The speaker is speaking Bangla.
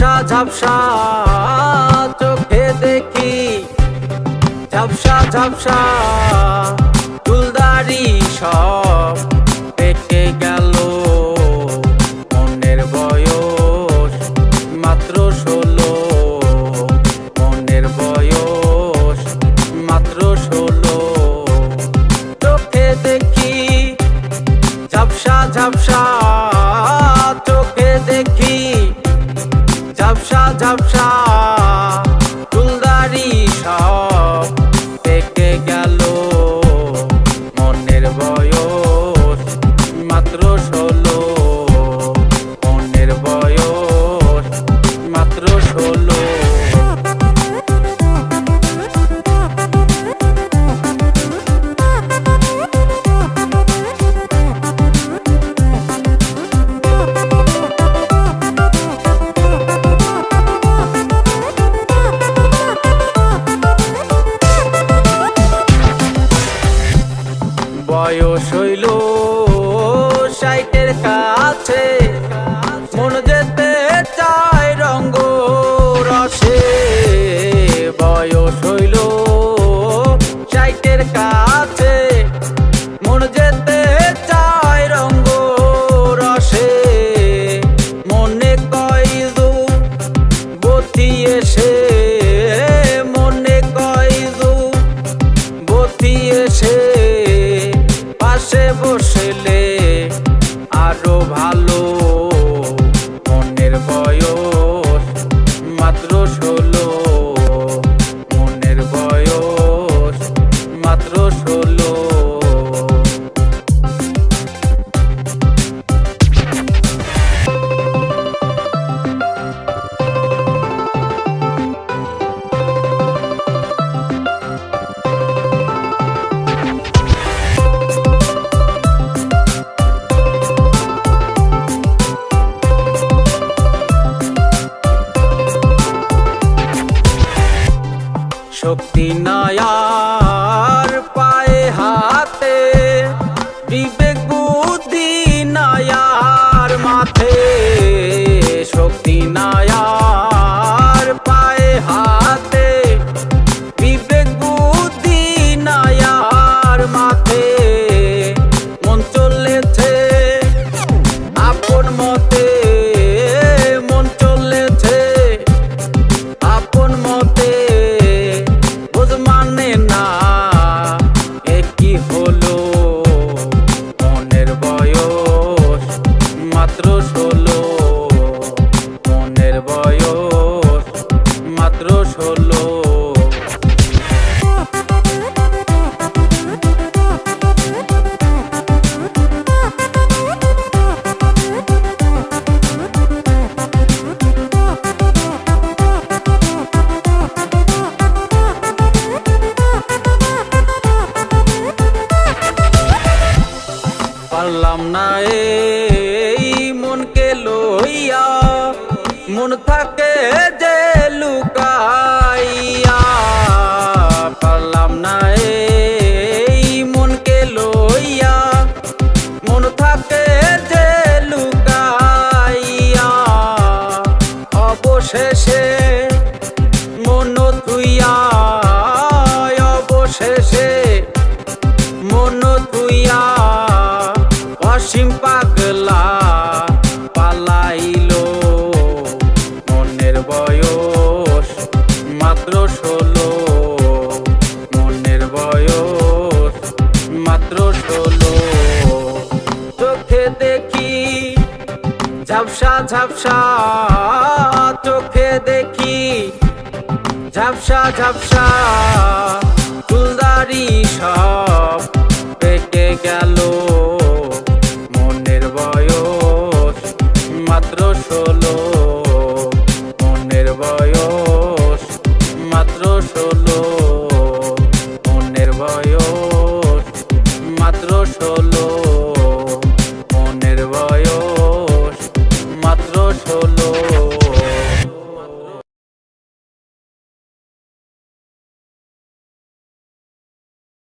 ঝাপসা ঝাপসা চোখে দেখি, ঝাপসা ঝাপসা চুলদারি সব পেকে গেল। মনের বয়স মাত্র 16, মনের বয়স মাত্র 16। চোখে দেখি ঝাপসা ঝাপসা, চোখে দেখি ঝাপসা ঝাপসা চুলদারি সব পেকে গেল। মনের বয়স মাত্র 16, মনের বয়স মাত্র 16। বয়স হইল 60-এর কাছে, মন যেতে চায় রঙ্গ রসে। বয়স হইল 60-এর কাছে, মন যেতে চায় রঙ্গ রসে। মনে কয় যুবতী এসে, মনে কয় যুবতী এসে পাশে বসলে আরো ভালো। মনের বয়স মাত্র 16, মনের বয়স মাত্র 16। শক্তি নায়ার পায়ে হাতে, বিবেক বুদ্ধি নায়ার মাথে। শক্তি নায়ার পায়ে হাতে, বিবেক বুদ্ধি নায়ার মাথে। মন চলেছে আপন মতে, মন চলেছে আপন মতে। মানে না একই হলো, মনের বয়স মাত্র 16, মনের বয়স মাত্র 16। পারলাম না এই মনকে লইয়া, মন থাকে যে লুকাইয়া। পারলাম না এই মনকে লইয়া, মন থাকে যে লুকাইয়া। অবশেষে মন থুইয়া, অবশেষে মন থুইয়া অসীম পাগলা পালাইলো। মনের বয়স মাত্র 16, মনের বয়স মাত্র 16। চোখে দেখি ঝাপসা ঝাপসা, চোখে দেখি ঝাপসা ঝাপসা চুলদারি সব পেকে গেল। মনের বয়স মাত্র 16, মনের বয়স মাত্র 16, মনের বয়স মাত্র 16, মনের বয়স মাত্র 16।